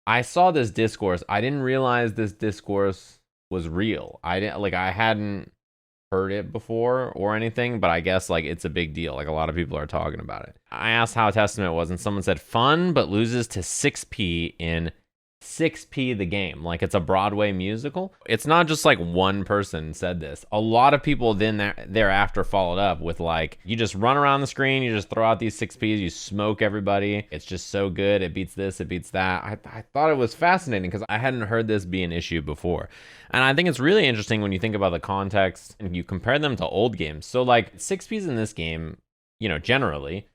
I saw this discourse. I didn't realize this discourse was real. I hadn't heard it before or anything, but I guess like it's a big deal. Like a lot of people are talking about it. I asked how Testament was, and someone said fun, but loses to 6p in 6p the game. Like it's a Broadway musical. It's not just like one person said this. A lot of people then thereafter followed up with like, you just run around the screen, you just throw out these 6ps, you smoke everybody. It's just so good. It beats this, it beats that. I thought it was fascinating because I hadn't heard this be an issue before. And I think it's really interesting when you think about the context and you compare them to old games. So like 6ps in this game, generally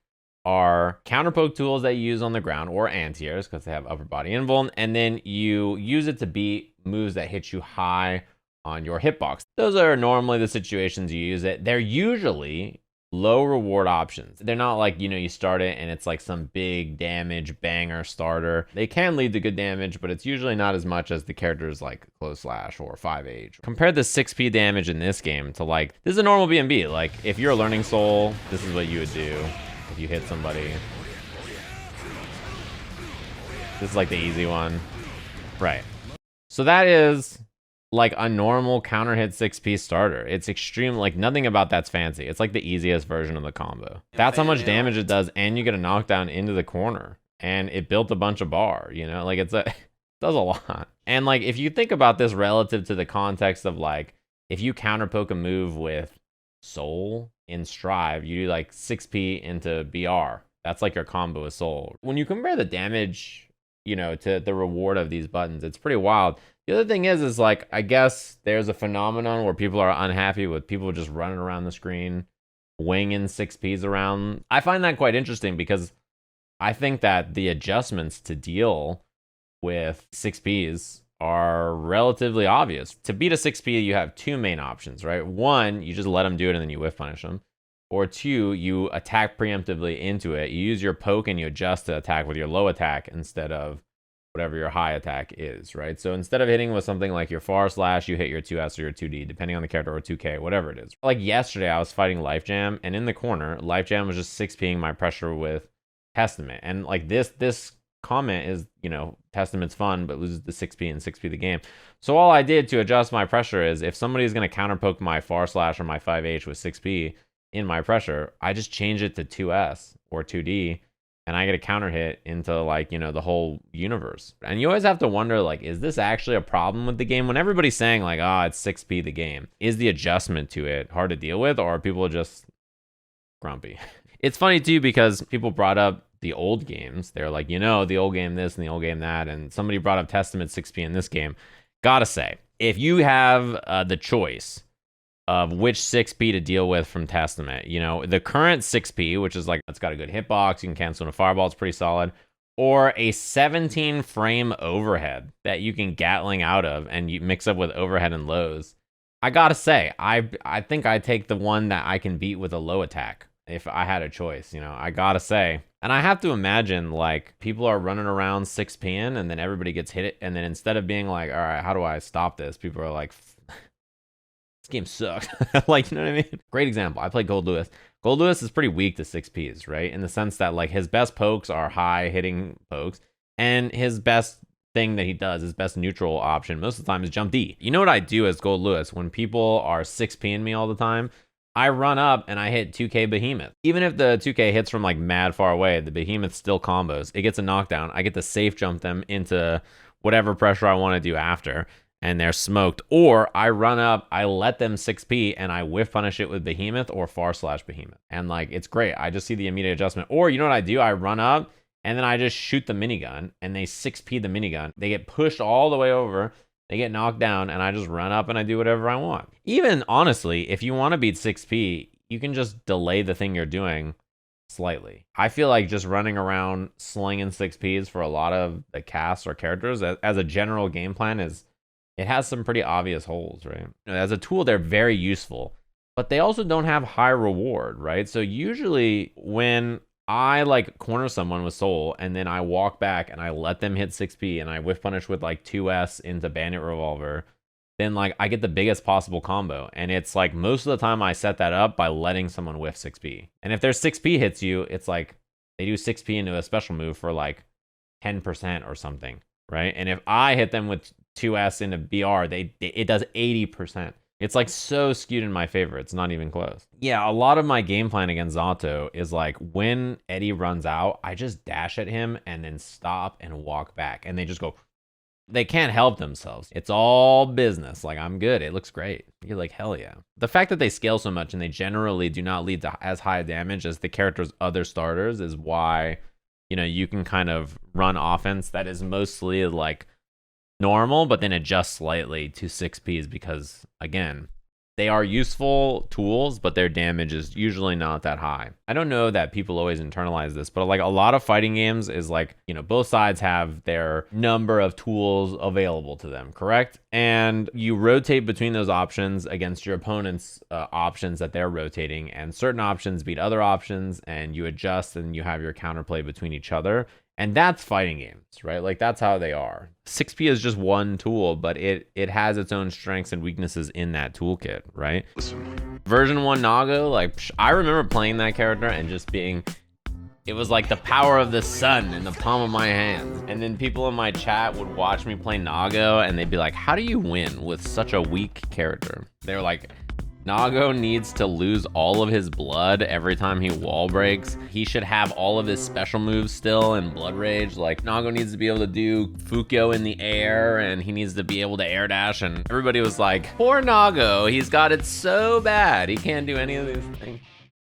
are counterpoke tools that you use on the ground, or anti-airs because they have upper body invuln, and then you use it to beat moves that hit you high on your hitbox. Those are normally the situations you use it. They're usually low reward options. They're not like, you start it and it's like some big damage banger starter. They can lead to good damage, but it's usually not as much as the characters like Close Slash or 5H. Compare the 6p damage in this game to like, this is a normal B&B. Like if you're a learning soul, this is what you would do. If you hit somebody, this is like the easy one, right? So that is like a normal counter hit 6p starter. It's extreme, like nothing about that's fancy. It's like the easiest version of the combo. That's how much damage it does, and you get a knockdown into the corner, and it built a bunch of bar, like it does a lot. And like if you think about this relative to the context of like, if you counter poke a move with Soul in Strive, you do like 6p into BR. That's like your combo with Soul. When you compare the damage, to the reward of these buttons, it's pretty wild. The other thing is like, I guess there's a phenomenon where people are unhappy with people just running around the screen, winging 6ps around. I find that quite interesting because I think that the adjustments to deal with 6ps are relatively obvious. To beat a 6p, you have two main options, right? One, you just let them do it and then you whiff punish them. Or two, you attack preemptively into it. You use your poke and you adjust to attack with your low attack instead of whatever your high attack is, right? So instead of hitting with something like your far slash, you hit your 2S or your 2D, depending on the character, or 2K, whatever it is. Like yesterday, I was fighting Life Jam, and in the corner, Life Jam was just 6ping my pressure with Testament. And like this comment is, Testament's fun, but loses the 6p and 6p the game. So all I did to adjust my pressure is if somebody's going to counterpoke my far slash or my 5H with 6p in my pressure, I just change it to 2S or 2D, and I get a counter hit into like, the whole universe. And you always have to wonder, like, is this actually a problem with the game? When everybody's saying like, it's 6p the game, is the adjustment to it hard to deal with, or are people just grumpy? It's funny too, because people brought up the old games. They're like, the old game this and the old game that, and somebody brought up Testament 6p in this game. Gotta say, if you have the choice of which 6p to deal with from Testament, the current 6p, which is like, it's got a good hitbox, you can cancel in a fireball, it's pretty solid, or a 17 frame overhead that you can Gatling out of and you mix up with overhead and lows. I gotta say, I think I take the one that I can beat with a low attack if I had a choice. I gotta say. And I have to imagine like people are running around 6ping and then everybody gets hit, and then instead of being like, all right, how do I stop this? People are like, this game sucks. Like, you know what I mean? Great example. I play Gold Lewis. Gold Lewis is pretty weak to 6ps, right? In the sense that like his best pokes are high hitting pokes, and his best thing that he does, his best neutral option most of the time is jump D. You know what I do as Gold Lewis when people are 6ping me all the time? I run up and I hit 2K Behemoth. Even if the 2K hits from like mad far away, the Behemoth still combos. It gets a knockdown. I get to safe jump them into whatever pressure I want to do after, and they're smoked. Or I run up, I let them 6p, and I whiff punish it with Behemoth or far slash Behemoth. And like, it's great. I just see the immediate adjustment. Or you know what I do? I run up and then I just shoot the minigun, and they 6p the minigun. They get pushed all the way over. They get knocked down, and I just run up and I do whatever I want. Even honestly, if you want to beat 6p, you can just delay the thing you're doing slightly. I feel like just running around slinging 6ps for a lot of the casts or characters as a general game plan it has some pretty obvious holes, right? As a tool, they're very useful, but they also don't have high reward, right? So usually when I like corner someone with Soul and then I walk back and I let them hit 6p and I whiff punish with like 2S into Bandit Revolver, then like I get the biggest possible combo. And it's like most of the time I set that up by letting someone whiff 6p. And if their 6p hits you, it's like they do 6p into a special move for like 10% or something, right? And if I hit them with 2S into BR, it does 80%. It's like so skewed in my favor. It's not even close. Yeah, a lot of my game plan against Zato is like when Eddie runs out, I just dash at him and then stop and walk back. And they just go, they can't help themselves. It's all business. Like, I'm good. It looks great. You're like, hell yeah. The fact that they scale so much and they generally do not lead to as high damage as the character's other starters is why, you know, you can kind of run offense that is mostly like normal, but then adjust slightly to 6Ps because, again, they are useful tools, but their damage is usually not that high. I don't know that people always internalize this, but like a lot of fighting games is like, you know, both sides have their number of tools available to them, correct? And you rotate between those options against your opponent's options that they're rotating, and certain options beat other options, and you adjust and you have your counterplay between each other. And that's fighting games, right? Like, that's how they are. 6P is just one tool, but it has its own strengths and weaknesses in that toolkit, right? Version 1 Nago, like, I remember playing that character and just being, it was like the power of the sun in the palm of my hand. And then people in my chat would watch me play Nago and they'd be like, how do you win with such a weak character? They were like, Nago needs to lose all of his blood every time he wall breaks. He should have all of his special moves still in Blood Rage. Like, Nago needs to be able to do Fukyo in the air, and he needs to be able to air dash. And everybody was like, poor Nago, he's got it so bad. He can't do any of these things.